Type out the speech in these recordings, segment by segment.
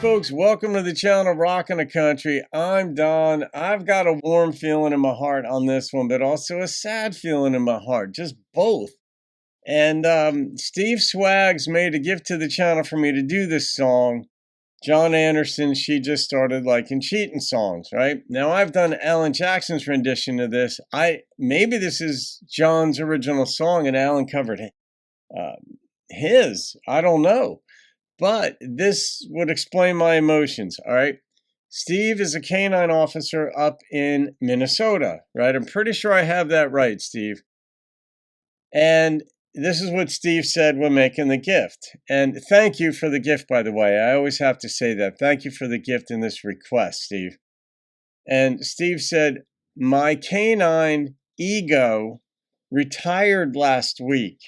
folks, welcome to the channel Rockin' the Country. I'm Don. I've got a warm feeling in my heart on this one, but also a sad feeling in my heart, just both. And Steve Swags made a gift to the channel for me to do this song. John Anderson, she just started liking Cheatin' songs, right? Now I've done Alan Jackson's rendition of this. Maybe this is John's original song and Alan covered his. I don't know. But this would explain my emotions, all right? Steve is a canine officer up in Minnesota, right? I'm pretty sure I have that right, Steve. And this is what Steve said when making the gift. And thank you for the gift, by the way. I always have to say that. Thank you for the gift in this request, Steve. And Steve said, my canine ego retired last week.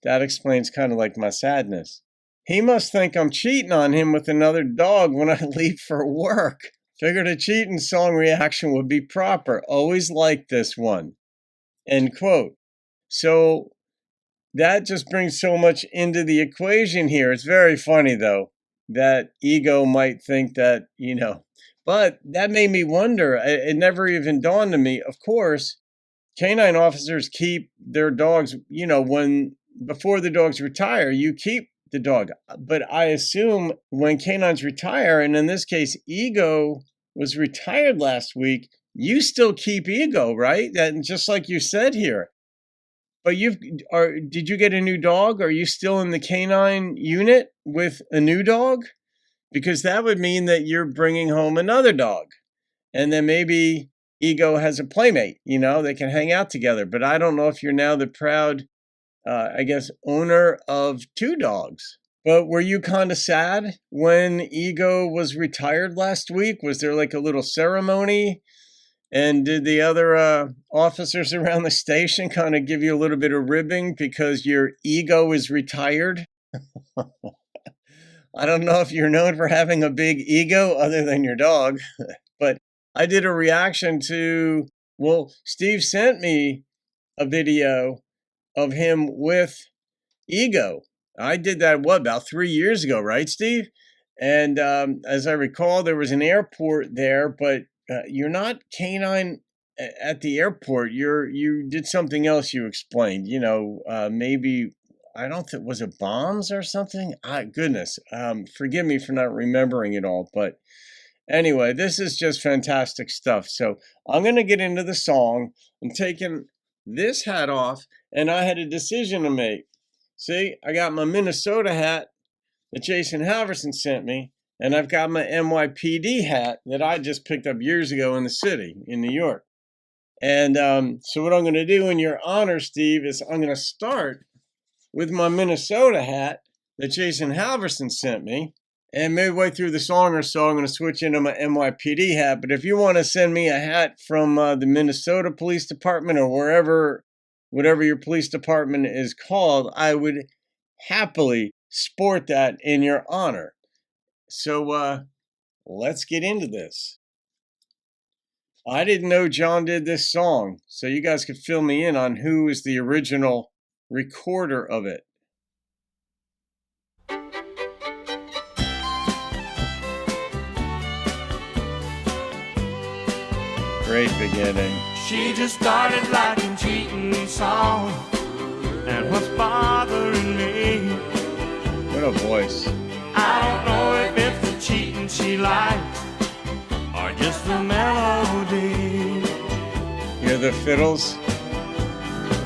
That explains kind of like my sadness. He must think I'm cheating on him with another dog when I leave for work. Figured a Cheatin' song reaction would be proper. Always liked this one. End quote. So that just brings so much into the equation here. It's very funny, though, that ego might think that, but that made me wonder. It never even dawned on me. Of course, canine officers keep their dogs, before the dogs retire, you keep the dog. But I assume when canines retire, and in this case, Ego was retired last week, you still keep Ego, right? That just like you said here. But did you get a new dog? Are you still in the canine unit with a new dog? Because that would mean that you're bringing home another dog. And then maybe Ego has a playmate, they can hang out together. But I don't know if you're now the proud owner of two dogs. But were you kind of sad when Ego was retired last week? Was there like a little ceremony? And did the other officers around the station kind of give you a little bit of ribbing because your ego is retired? I don't know if you're known for having a big ego other than your dog. But I did a reaction to, Steve sent me a video of him with Ego. I did that, about 3 years ago, right, Steve? And as I recall, there was an airport there, but you're not canine at the airport. You did something else you explained, maybe, I don't think, was it bombs or something? Goodness, forgive me for not remembering it all. But anyway, this is just fantastic stuff. So I'm going to get into the song. I'm taking this hat off, and I had a decision to make. See, I got my Minnesota hat that Jason Halverson sent me, and I've got my NYPD hat that I just picked up years ago in the city, in New York. And so what I'm going to do in your honor, Steve, is I'm going to start with my Minnesota hat that Jason Halverson sent me. And midway through the song or so, I'm going to switch into my NYPD hat. But if you want to send me a hat from the Minnesota Police Department or whatever your police department is called, I would happily sport that in your honor. So let's get into this. I didn't know John did this song, so you guys could fill me in on who is the original recorder of it. Great beginning. She just started liking Cheatin' songs, and what's bothering me? What a voice. I don't know if it's the cheating she likes or just the melody. Hear the fiddles?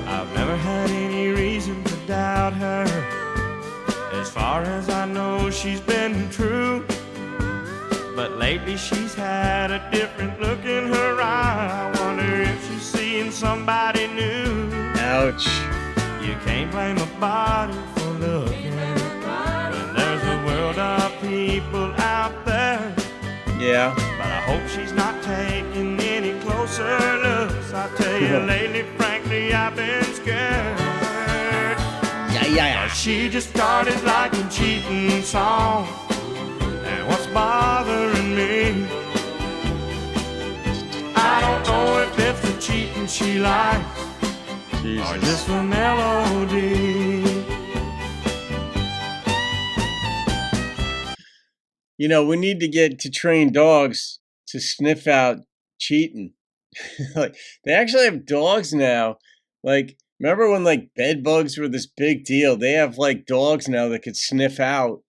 I've never had any reason to doubt her. As far as I know, she's been true. But lately she's had a different look in her eye. I wonder if she's seeing somebody new. Ouch. You can't blame a body for looking when there's a world of people out there. Yeah. But I hope she's not taking any closer looks. I tell you lately, frankly, I've been scared. Yeah. She just started liking Cheatin' songs, and what's bothering me? I don't know if it's the cheating she likes or just the melody. We need to get to train dogs to sniff out cheating. Like they actually have dogs now. Like remember when like bed bugs were this big deal? They have like dogs now that could sniff out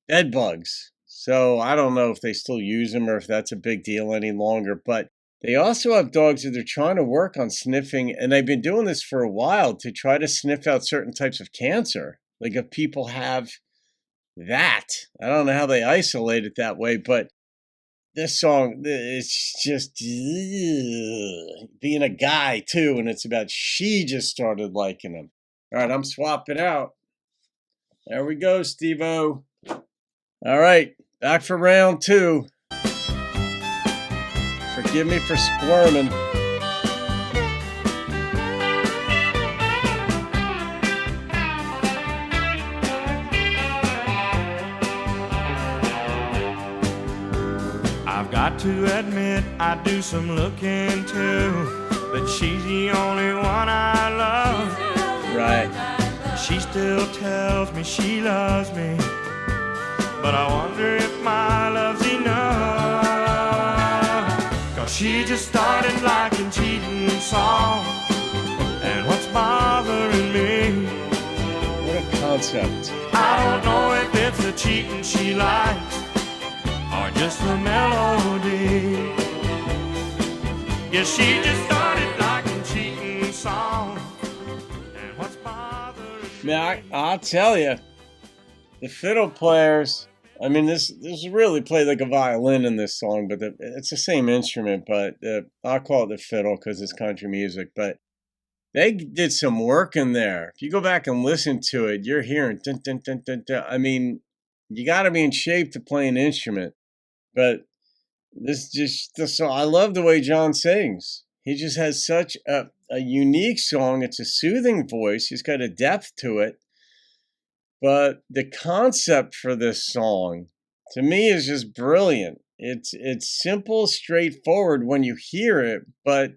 bed bugs. So I don't know if they still use them or if that's a big deal any longer, but they also have dogs that they're trying to work on sniffing, and they've been doing this for a while to try to sniff out certain types of cancer. Like if people have that, I don't know how they isolate it that way, but this song, it's just being a guy too, and it's about she just started liking him. All right, I'm swapping out. There we go, Steve-O. All right, back for round two. Forgive me for squirming. I've got to admit I do some looking too, but she's the only one I love. Right. She still tells me she loves me, but I wonder if my love's enough. Cause she just started liking cheating songs, and what's bothering me, what a concept. I don't know if it's the cheating she likes or just the melody. Yeah, she just started liking cheating songs, and what's bothering me. Now, I'll tell you, the fiddle players, I mean, this really played like a violin in this song, but it's the same instrument, but I'll call it the fiddle because it's country music, but they did some work in there. If you go back and listen to it, you're hearing dun, dun, dun, dun, dun. I mean, you got to be in shape to play an instrument, but so I love the way John sings. He just has such a unique song. It's a soothing voice. He's got a depth to it. But the concept for this song, to me, is just brilliant. It's simple, straightforward when you hear it, but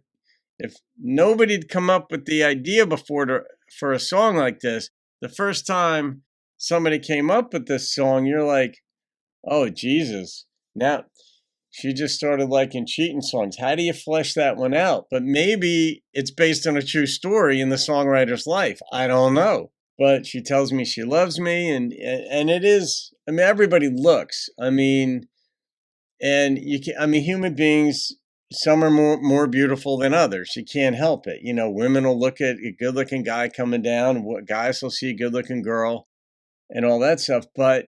if nobody'd come up with the idea before for a song like this, the first time somebody came up with this song, you're like, oh, Jesus. Now, she just started liking cheating songs. How do you flesh that one out? But maybe it's based on a true story in the songwriter's life. I don't know. But she tells me she loves me, and it is. I mean, everybody looks. I mean, and you can. I mean, human beings. Some are more beautiful than others. You can't help it. Women will look at a good-looking guy coming down. Guys will see a good-looking girl, and all that stuff. But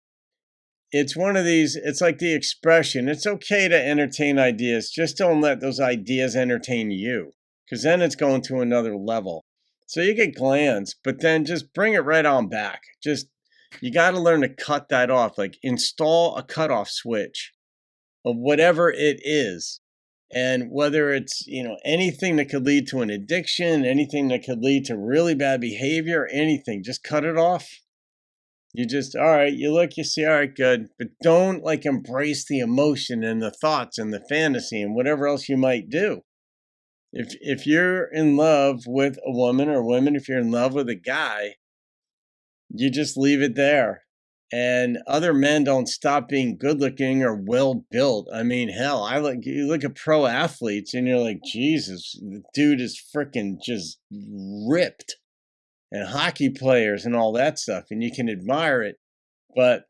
it's one of these. It's like the expression. It's okay to entertain ideas. Just don't let those ideas entertain you, because then it's going to another level. So you get glands, but then just bring it right on back. You got to learn to cut that off, like install a cutoff switch of whatever it is. And whether it's, anything that could lead to an addiction, anything that could lead to really bad behavior, anything, just cut it off. All right, you look, you see, all right, good. But don't like embrace the emotion and the thoughts and the fantasy and whatever else you might do. If you're in love with a woman or women, if you're in love with a guy, you just leave it there. And other men don't stop being good looking or well built. I mean, hell, you look at pro athletes and you're like, Jesus, the dude is freaking just ripped. And hockey players and all that stuff, and you can admire it. But,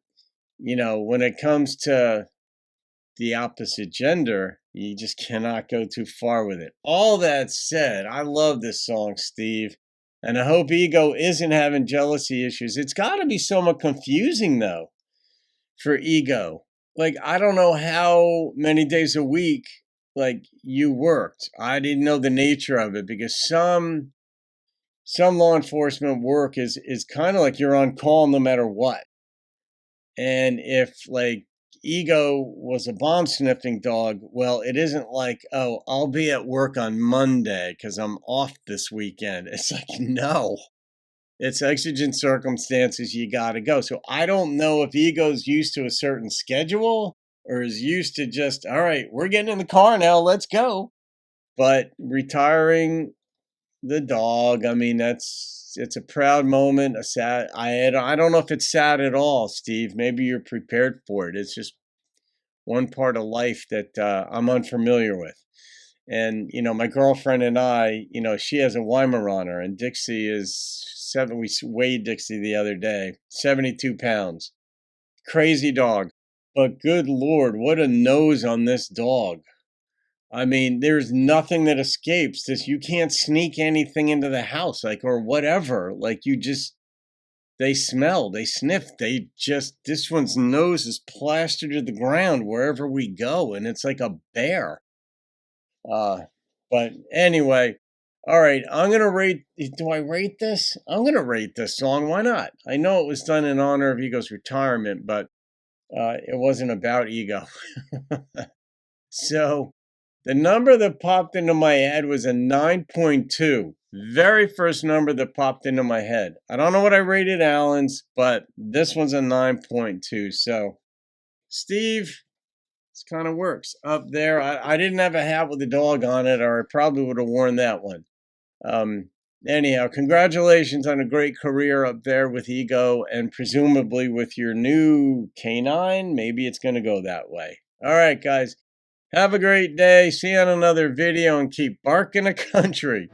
when it comes to the opposite gender, you just cannot go too far with it. All that said, I love this song, Steve, and I hope Ego isn't having jealousy issues. It's got to be somewhat confusing, though, for Ego. Like, I don't know how many days a week, like, you worked. I didn't know the nature of it, because some law enforcement work is kind of like you're on call no matter what. And if, like, Ego was a bomb sniffing dog, well, it isn't like, oh, I'll be at work on Monday because I'm off this weekend. It's like, no, it's exigent circumstances. You got to go. So I don't know if Ego's used to a certain schedule or is used to just, all right, we're getting in the car now, let's go. But retiring the dog, I mean, it's a proud moment, a sad. I don't know if it's sad at all, Steve. Maybe you're prepared for it. It's just one part of life that I'm unfamiliar with. And, my girlfriend and I, she has a Weimaraner, and Dixie is we weighed Dixie the other day, 72 pounds. Crazy dog. But good Lord, what a nose on this dog. I mean, there's nothing that escapes this. You can't sneak anything into the house, like, or whatever. Like, they smell, they sniff, this one's nose is plastered to the ground wherever we go, and it's like a bear. Uh, but anyway, all right, I'm gonna rate. Do I rate this? I'm gonna rate this song. Why not? I know it was done in honor of Ego's retirement, but it wasn't about Ego. So the number that popped into my head was a 9.2. Very first number that popped into my head. I don't know what I rated Alan's, but this one's a 9.2. So, Steve, this kind of works. Up there, I didn't have a hat with a dog on it, or I probably would have worn that one. Anyhow, congratulations on a great career up there with Ego, and presumably with your new canine. Maybe it's going to go that way. All right, guys. Have a great day. See you on another video, and keep barking a country.